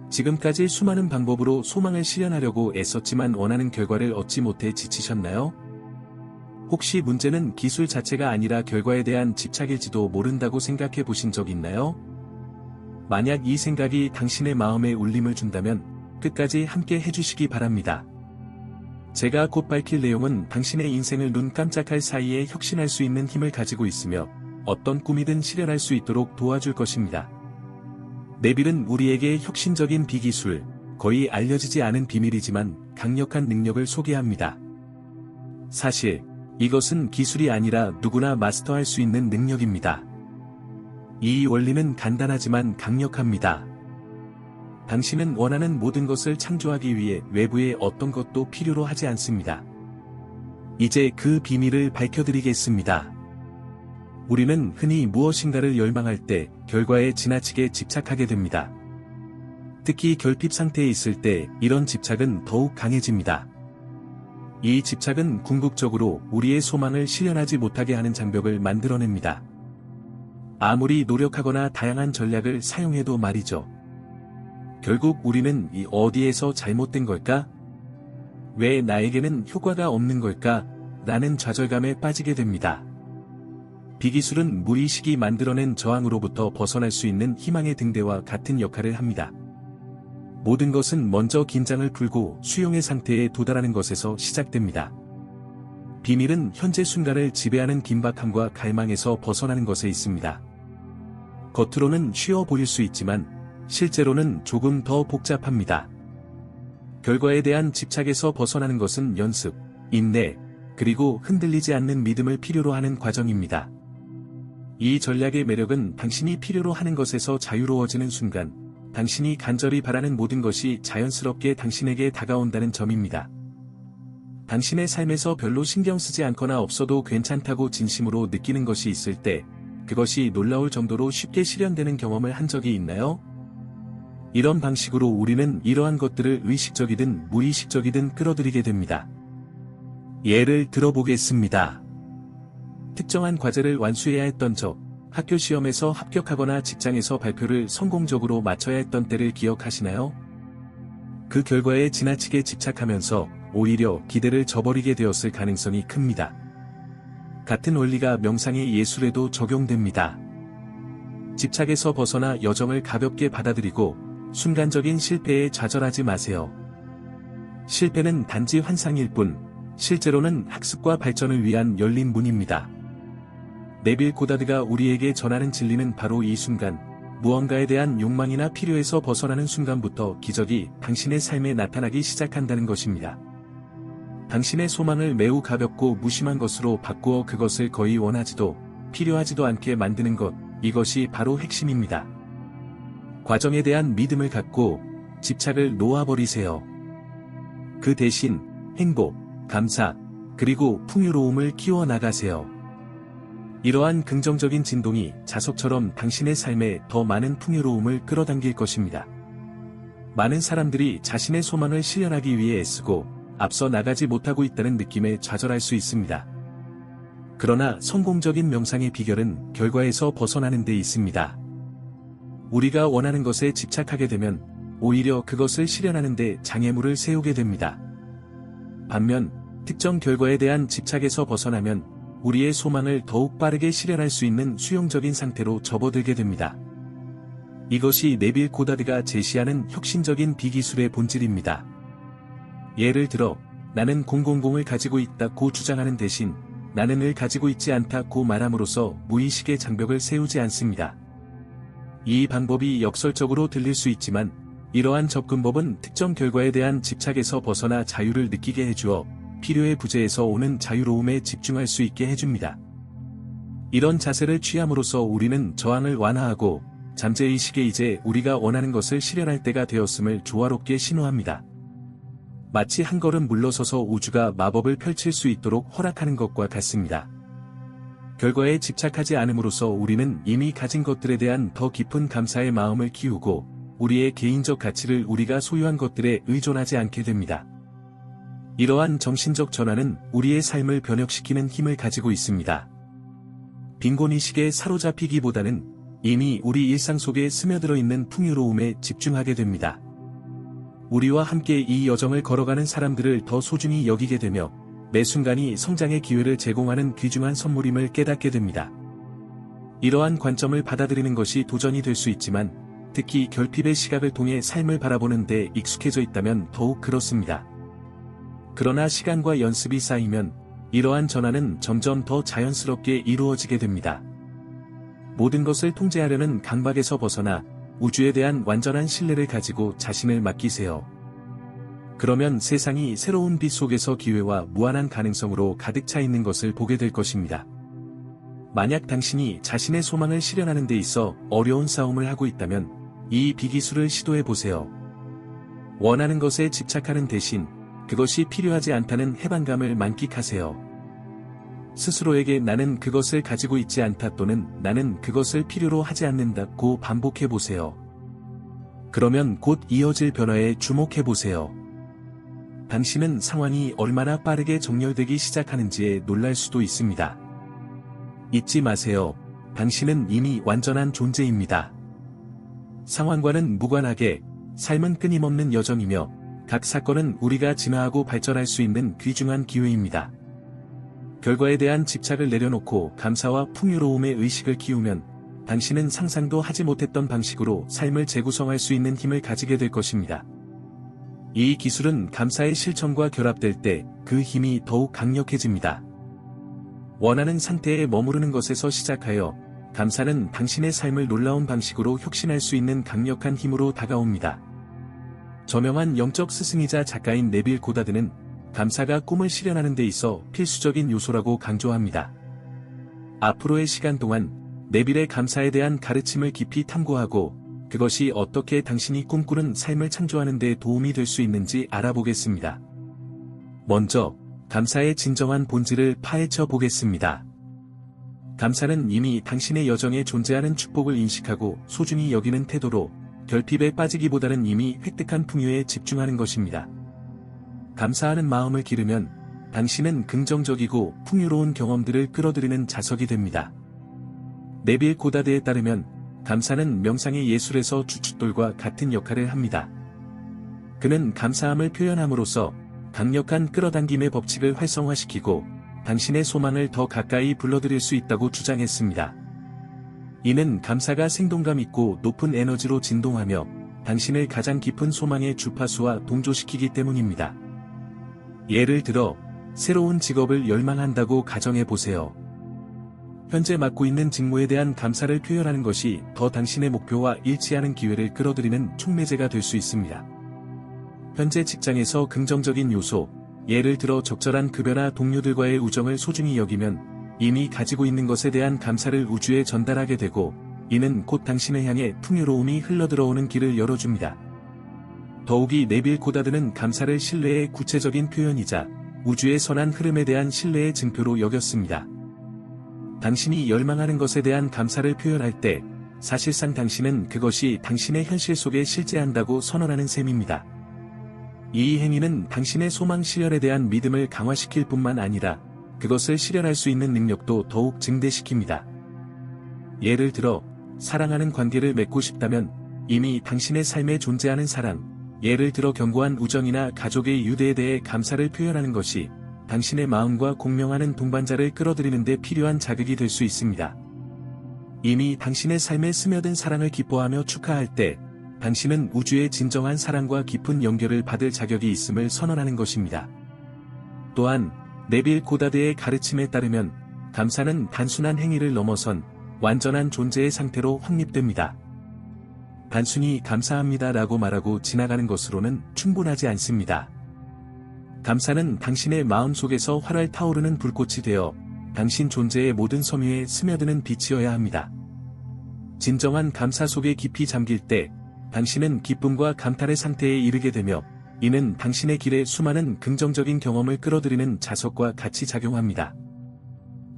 지금까지 수많은 방법으로 소망을 실현하려고 애썼지만 원하는 결과를 얻지 못해 지치셨나요? 혹시 문제는 기술 자체가 아니라 결과에 대한 집착일지도 모른다고 생각해 보신 적 있나요? 만약 이 생각이 당신의 마음에 울림을 준다면 끝까지 함께 해주시기 바랍니다. 제가 곧 밝힐 내용은 당신의 인생을 눈 깜짝할 사이에 혁신할 수 있는 힘을 가지고 있으며 어떤 꿈이든 실현할 수 있도록 도와줄 것입니다. 네빌은 우리에게 혁신적인 비기술, 거의 알려지지 않은 비밀이지만 강력한 능력을 소개합니다. 사실, 이것은 기술이 아니라 누구나 마스터할 수 있는 능력입니다. 이 원리는 간단하지만 강력합니다. 당신은 원하는 모든 것을 창조하기 위해 외부의 어떤 것도 필요로 하지 않습니다. 이제 그 비밀을 밝혀드리겠습니다. 우리는 흔히 무엇인가를 열망할 때 결과에 지나치게 집착하게 됩니다. 특히 결핍 상태에 있을 때 이런 집착은 더욱 강해집니다. 이 집착은 궁극적으로 우리의 소망을 실현하지 못하게 하는 장벽을 만들어냅니다. 아무리 노력하거나 다양한 전략을 사용해도 말이죠. 결국 우리는 이 어디에서 잘못된 걸까? 왜 나에게는 효과가 없는 걸까? 라는 좌절감에 빠지게 됩니다. 비기술은 무의식이 만들어낸 저항으로부터 벗어날 수 있는 희망의 등대와 같은 역할을 합니다. 모든 것은 먼저 긴장을 풀고 수용의 상태에 도달하는 것에서 시작됩니다. 비밀은 현재 순간을 지배하는 긴박함과 갈망에서 벗어나는 것에 있습니다. 겉으로는 쉬워 보일 수 있지만 실제로는 조금 더 복잡합니다. 결과에 대한 집착에서 벗어나는 것은 연습, 인내, 그리고 흔들리지 않는 믿음을 필요로 하는 과정입니다. 이 전략의 매력은 당신이 필요로 하는 것에서 자유로워지는 순간, 당신이 간절히 바라는 모든 것이 자연스럽게 당신에게 다가온다는 점입니다. 당신의 삶에서 별로 신경 쓰지 않거나 없어도 괜찮다고 진심으로 느끼는 것이 있을 때, 그것이 놀라울 정도로 쉽게 실현되는 경험을 한 적이 있나요? 이런 방식으로 우리는 이러한 것들을 의식적이든 무의식적이든 끌어들이게 됩니다. 예를 들어보겠습니다. 특정한 과제를 완수해야 했던 적, 학교 시험에서 합격하거나 직장에서 발표를 성공적으로 마쳐야 했던 때를 기억하시나요? 그 결과에 지나치게 집착하면서 오히려 기대를 저버리게 되었을 가능성이 큽니다. 같은 원리가 명상의 예술에도 적용됩니다. 집착에서 벗어나 여정을 가볍게 받아들이고 순간적인 실패에 좌절하지 마세요. 실패는 단지 환상일 뿐, 실제로는 학습과 발전을 위한 열린 문입니다. 네빌 고다드가 우리에게 전하는 진리는 바로 이 순간, 무언가에 대한 욕망이나 필요에서 벗어나는 순간부터 기적이 당신의 삶에 나타나기 시작한다는 것입니다. 당신의 소망을 매우 가볍고 무심한 것으로 바꾸어 그것을 거의 원하지도, 필요하지도 않게 만드는 것, 이것이 바로 핵심입니다. 과정에 대한 믿음을 갖고 집착을 놓아버리세요. 그 대신 행복, 감사, 그리고 풍요로움을 키워나가세요. 이러한 긍정적인 진동이 자석처럼 당신의 삶에 더 많은 풍요로움을 끌어당길 것입니다. 많은 사람들이 자신의 소망을 실현하기 위해 애쓰고 앞서 나가지 못하고 있다는 느낌에 좌절할 수 있습니다. 그러나 성공적인 명상의 비결은 결과에서 벗어나는 데 있습니다. 우리가 원하는 것에 집착하게 되면 오히려 그것을 실현하는 데 장애물을 세우게 됩니다. 반면 특정 결과에 대한 집착에서 벗어나면 우리의 소망을 더욱 빠르게 실현할 수 있는 수용적인 상태로 접어들게 됩니다. 이것이 네빌 고다드가 제시하는 혁신적인 비기술의 본질입니다. 예를 들어, 나는 000을 가지고 있다고 주장하는 대신 나는 을 가지고 있지 않다고 말함으로써 무의식의 장벽을 세우지 않습니다. 이 방법이 역설적으로 들릴 수 있지만 이러한 접근법은 특정 결과에 대한 집착에서 벗어나 자유를 느끼게 해주어 필요의 부재에서 오는 자유로움에 집중할 수 있게 해줍니다. 이런 자세를 취함으로써 우리는 저항을 완화하고 잠재의식에 이제 우리가 원하는 것을 실현할 때가 되었음을 조화롭게 신호합니다. 마치 한 걸음 물러서서 우주가 마법을 펼칠 수 있도록 허락하는 것과 같습니다. 결과에 집착하지 않음으로써 우리는 이미 가진 것들에 대한 더 깊은 감사의 마음을 키우고 우리의 개인적 가치를 우리가 소유한 것들에 의존하지 않게 됩니다. 이러한 정신적 전환은 우리의 삶을 변혁시키는 힘을 가지고 있습니다. 빈곤의식에 사로잡히기보다는 이미 우리 일상 속에 스며들어 있는 풍요로움에 집중하게 됩니다. 우리와 함께 이 여정을 걸어가는 사람들을 더 소중히 여기게 되며 매 순간이 성장의 기회를 제공하는 귀중한 선물임을 깨닫게 됩니다. 이러한 관점을 받아들이는 것이 도전이 될 수 있지만 특히 결핍의 시각을 통해 삶을 바라보는 데 익숙해져 있다면 더욱 그렇습니다. 그러나 시간과 연습이 쌓이면 이러한 전환은 점점 더 자연스럽게 이루어지게 됩니다. 모든 것을 통제하려는 강박에서 벗어나 우주에 대한 완전한 신뢰를 가지고 자신을 맡기세요. 그러면 세상이 새로운 빛 속에서 기회와 무한한 가능성으로 가득 차 있는 것을 보게 될 것입니다. 만약 당신이 자신의 소망을 실현하는 데 있어 어려운 싸움을 하고 있다면 이 비기술을 시도해 보세요. 원하는 것에 집착하는 대신 그것이 필요하지 않다는 해방감을 만끽하세요. 스스로에게 나는 그것을 가지고 있지 않다 또는 나는 그것을 필요로 하지 않는다고 반복해 보세요. 그러면 곧 이어질 변화에 주목해 보세요. 당신은 상황이 얼마나 빠르게 정렬되기 시작하는지에 놀랄 수도 있습니다. 잊지 마세요. 당신은 이미 완전한 존재입니다. 상황과는 무관하게 삶은 끊임없는 여정이며 각 사건은 우리가 진화하고 발전할 수 있는 귀중한 기회입니다. 결과에 대한 집착을 내려놓고 감사와 풍요로움의 의식을 키우면 당신은 상상도 하지 못했던 방식으로 삶을 재구성할 수 있는 힘을 가지게 될 것입니다. 이 기술은 감사의 실천과 결합될 때 그 힘이 더욱 강력해집니다. 원하는 상태에 머무르는 것에서 시작하여 감사는 당신의 삶을 놀라운 방식으로 혁신할 수 있는 강력한 힘으로 다가옵니다. 저명한 영적 스승이자 작가인 네빌 고다드는 감사가 꿈을 실현하는 데 있어 필수적인 요소라고 강조합니다. 앞으로의 시간 동안 네빌의 감사에 대한 가르침을 깊이 탐구하고 그것이 어떻게 당신이 꿈꾸는 삶을 창조하는 데 도움이 될 수 있는지 알아보겠습니다. 먼저, 감사의 진정한 본질을 파헤쳐 보겠습니다. 감사는 이미 당신의 여정에 존재하는 축복을 인식하고 소중히 여기는 태도로 결핍에 빠지기보다는 이미 획득한 풍요에 집중하는 것입니다. 감사하는 마음을 기르면 당신은 긍정적이고 풍요로운 경험들을 끌어들이는 자석이 됩니다. 네빌 고다드에 따르면 감사는 명상의 예술에서 주춧돌과 같은 역할을 합니다. 그는 감사함을 표현함으로써 강력한 끌어당김의 법칙을 활성화시키고 당신의 소망을 더 가까이 불러들일 수 있다고 주장했습니다. 이는 감사가 생동감 있고 높은 에너지로 진동하며 당신을 가장 깊은 소망의 주파수와 동조시키기 때문입니다. 예를 들어, 새로운 직업을 열망한다고 가정해 보세요. 현재 맡고 있는 직무에 대한 감사를 표현하는 것이 더 당신의 목표와 일치하는 기회를 끌어들이는 촉매제가 될 수 있습니다. 현재 직장에서 긍정적인 요소, 예를 들어 적절한 급여나 동료들과의 우정을 소중히 여기면 이미 가지고 있는 것에 대한 감사를 우주에 전달하게 되고 이는 곧 당신을 향해 풍요로움이 흘러들어오는 길을 열어줍니다. 더욱이 네빌 고다드는 감사를 신뢰의 구체적인 표현이자 우주의 선한 흐름에 대한 신뢰의 증표로 여겼습니다. 당신이 열망하는 것에 대한 감사를 표현할 때 사실상 당신은 그것이 당신의 현실 속에 실제한다고 선언하는 셈입니다. 이 행위는 당신의 소망 실현에 대한 믿음을 강화시킬 뿐만 아니라 그것을 실현할 수 있는 능력도 더욱 증대시킵니다. 예를 들어, 사랑하는 관계를 맺고 싶다면 이미 당신의 삶에 존재하는 사랑, 예를 들어 견고한 우정이나 가족의 유대에 대해 감사를 표현하는 것이 당신의 마음과 공명하는 동반자를 끌어들이는 데 필요한 자극이 될 수 있습니다. 이미 당신의 삶에 스며든 사랑을 기뻐하며 축하할 때 당신은 우주의 진정한 사랑과 깊은 연결을 받을 자격이 있음을 선언하는 것입니다. 또한 네빌 고다드의 가르침에 따르면 감사는 단순한 행위를 넘어선 완전한 존재의 상태로 확립됩니다. 단순히 감사합니다라고 말하고 지나가는 것으로는 충분하지 않습니다. 감사는 당신의 마음 속에서 활활 타오르는 불꽃이 되어 당신 존재의 모든 섬유에 스며드는 빛이어야 합니다. 진정한 감사 속에 깊이 잠길 때 당신은 기쁨과 감탄의 상태에 이르게 되며 이는 당신의 길에 수많은 긍정적인 경험을 끌어들이는 자석과 같이 작용합니다.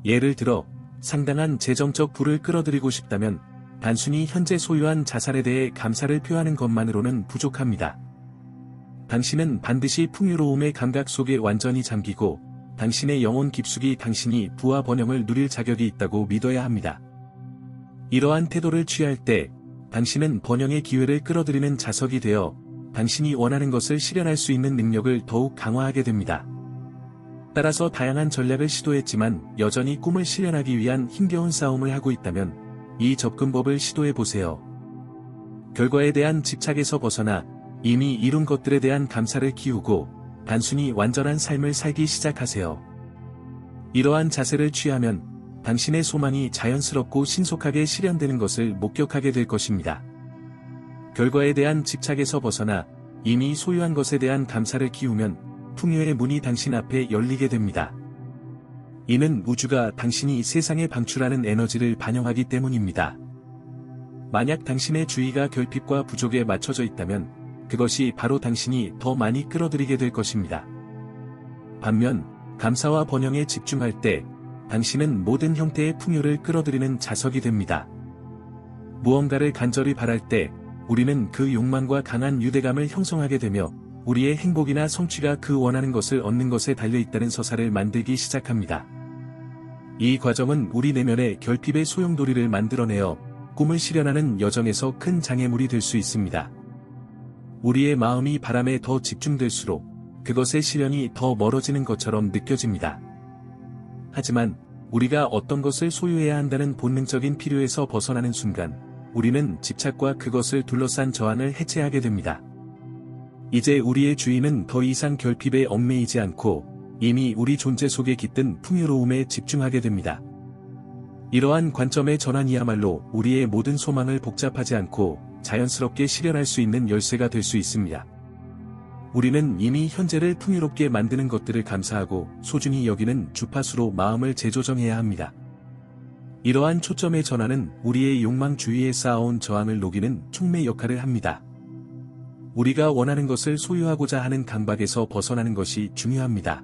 예를 들어, 상당한 재정적 부를 끌어들이고 싶다면 단순히 현재 소유한 자산에 대해 감사를 표하는 것만으로는 부족합니다. 당신은 반드시 풍요로움의 감각 속에 완전히 잠기고 당신의 영혼 깊숙이 당신이 부와 번영을 누릴 자격이 있다고 믿어야 합니다. 이러한 태도를 취할 때 당신은 번영의 기회를 끌어들이는 자석이 되어 당신이 원하는 것을 실현할 수 있는 능력을 더욱 강화하게 됩니다. 따라서 다양한 전략을 시도했지만 여전히 꿈을 실현하기 위한 힘겨운 싸움을 하고 있다면 이 접근법을 시도해 보세요. 결과에 대한 집착에서 벗어나 이미 이룬 것들에 대한 감사를 키우고 단순히 완전한 삶을 살기 시작하세요. 이러한 자세를 취하면 당신의 소망이 자연스럽고 신속하게 실현되는 것을 목격하게 될 것입니다. 결과에 대한 집착에서 벗어나 이미 소유한 것에 대한 감사를 키우면 풍요의 문이 당신 앞에 열리게 됩니다. 이는 우주가 당신이 세상에 방출하는 에너지를 반영하기 때문입니다. 만약 당신의 주의가 결핍과 부족에 맞춰져 있다면 그것이 바로 당신이 더 많이 끌어들이게 될 것입니다. 반면 감사와 번영에 집중할 때 당신은 모든 형태의 풍요를 끌어들이는 자석이 됩니다. 무언가를 간절히 바랄 때 우리는 그 욕망과 강한 유대감을 형성하게 되며 우리의 행복이나 성취가 그 원하는 것을 얻는 것에 달려있다는 서사를 만들기 시작합니다. 이 과정은 우리 내면의 결핍의 소용돌이를 만들어내어 꿈을 실현하는 여정에서 큰 장애물이 될 수 있습니다. 우리의 마음이 바람에 더 집중될수록 그것의 실현이 더 멀어지는 것처럼 느껴집니다. 하지만 우리가 어떤 것을 소유해야 한다는 본능적인 필요에서 벗어나는 순간 우리는 집착과 그것을 둘러싼 저항을 해체하게 됩니다. 이제 우리의 주의는 더 이상 결핍에 얽매이지 않고 이미 우리 존재 속에 깃든 풍요로움에 집중하게 됩니다. 이러한 관점의 전환이야말로 우리의 모든 소망을 복잡하지 않고 자연스럽게 실현할 수 있는 열쇠가 될 수 있습니다. 우리는 이미 현재를 풍요롭게 만드는 것들을 감사하고 소중히 여기는 주파수로 마음을 재조정해야 합니다. 이러한 초점의 전환은 우리의 욕망 주위에 쌓아온 저항을 녹이는 촉매 역할을 합니다. 우리가 원하는 것을 소유하고자 하는 강박에서 벗어나는 것이 중요합니다.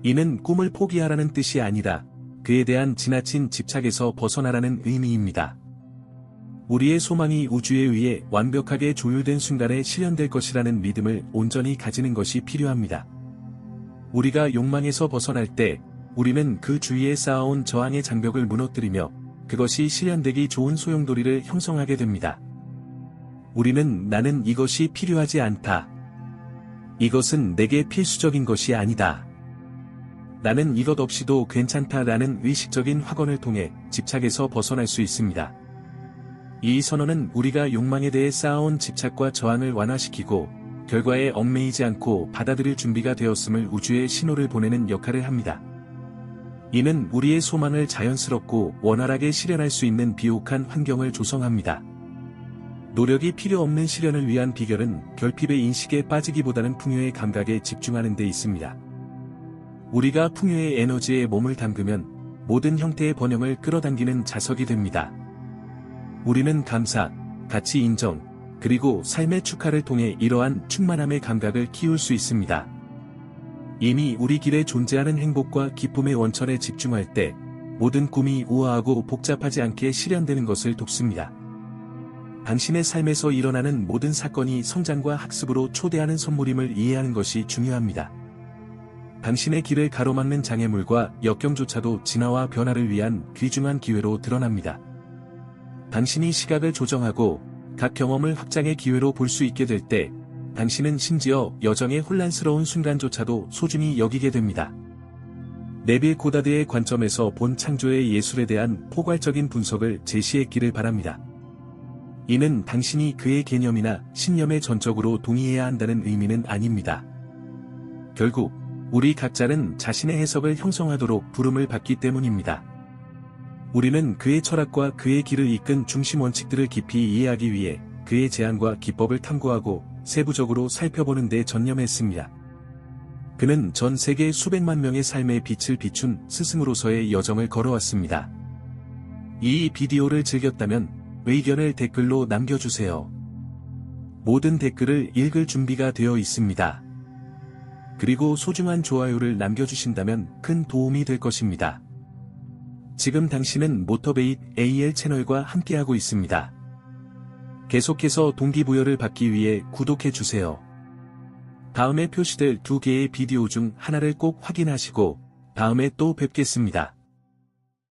이는 꿈을 포기하라는 뜻이 아니라 그에 대한 지나친 집착에서 벗어나라는 의미입니다. 우리의 소망이 우주에 의해 완벽하게 조율된 순간에 실현될 것이라는 믿음을 온전히 가지는 것이 필요합니다. 우리가 욕망에서 벗어날 때 우리는 그 주위에 쌓아온 저항의 장벽을 무너뜨리며 그것이 실현되기 좋은 소용돌이를 형성하게 됩니다. 우리는 나는 이것이 필요하지 않다. 이것은 내게 필수적인 것이 아니다. 나는 이것 없이도 괜찮다라는 의식적인 확언을 통해 집착에서 벗어날 수 있습니다. 이 선언은 우리가 욕망에 대해 쌓아온 집착과 저항을 완화시키고 결과에 얽매이지 않고 받아들일 준비가 되었음을 우주에 신호를 보내는 역할을 합니다. 이는 우리의 소망을 자연스럽고 원활하게 실현할 수 있는 비옥한 환경을 조성합니다. 노력이 필요 없는 실현을 위한 비결은 결핍의 인식에 빠지기보다는 풍요의 감각에 집중하는 데 있습니다. 우리가 풍요의 에너지에 몸을 담그면 모든 형태의 번영을 끌어당기는 자석이 됩니다. 우리는 감사, 가치 인정, 그리고 삶의 축하를 통해 이러한 충만함의 감각을 키울 수 있습니다. 이미 우리 길에 존재하는 행복과 기쁨의 원천에 집중할 때 모든 꿈이 우아하고 복잡하지 않게 실현되는 것을 돕습니다. 당신의 삶에서 일어나는 모든 사건이 성장과 학습으로 초대하는 선물임을 이해하는 것이 중요합니다. 당신의 길을 가로막는 장애물과 역경조차도 진화와 변화를 위한 귀중한 기회로 드러납니다. 당신이 시각을 조정하고 각 경험을 확장의 기회로 볼 수 있게 될 때 당신은 심지어 여정의 혼란스러운 순간조차도 소중히 여기게 됩니다. 네빌 고다드의 관점에서 본 창조의 예술에 대한 포괄적인 분석을 제시했기를 바랍니다. 이는 당신이 그의 개념이나 신념에 전적으로 동의해야 한다는 의미는 아닙니다. 결국 우리 각자는 자신의 해석을 형성하도록 부름을 받기 때문입니다. 우리는 그의 철학과 그의 길을 이끈 중심 원칙들을 깊이 이해하기 위해 그의 제안과 기법을 탐구하고 세부적으로 살펴보는 데 전념했습니다. 그는 전 세계 수백만 명의 삶의 빛을 비춘 스승으로서의 여정을 걸어왔습니다. 이 비디오를 즐겼다면 의견을 댓글로 남겨주세요. 모든 댓글을 읽을 준비가 되어 있습니다. 그리고 소중한 좋아요를 남겨주신다면 큰 도움이 될 것입니다. 지금 당신은 모터베이트 AL 채널과 함께하고 있습니다. 계속해서 동기부여를 받기 위해 구독해주세요. 다음에 표시될 2개의 비디오 중 하나를 꼭 확인하시고 다음에 또 뵙겠습니다.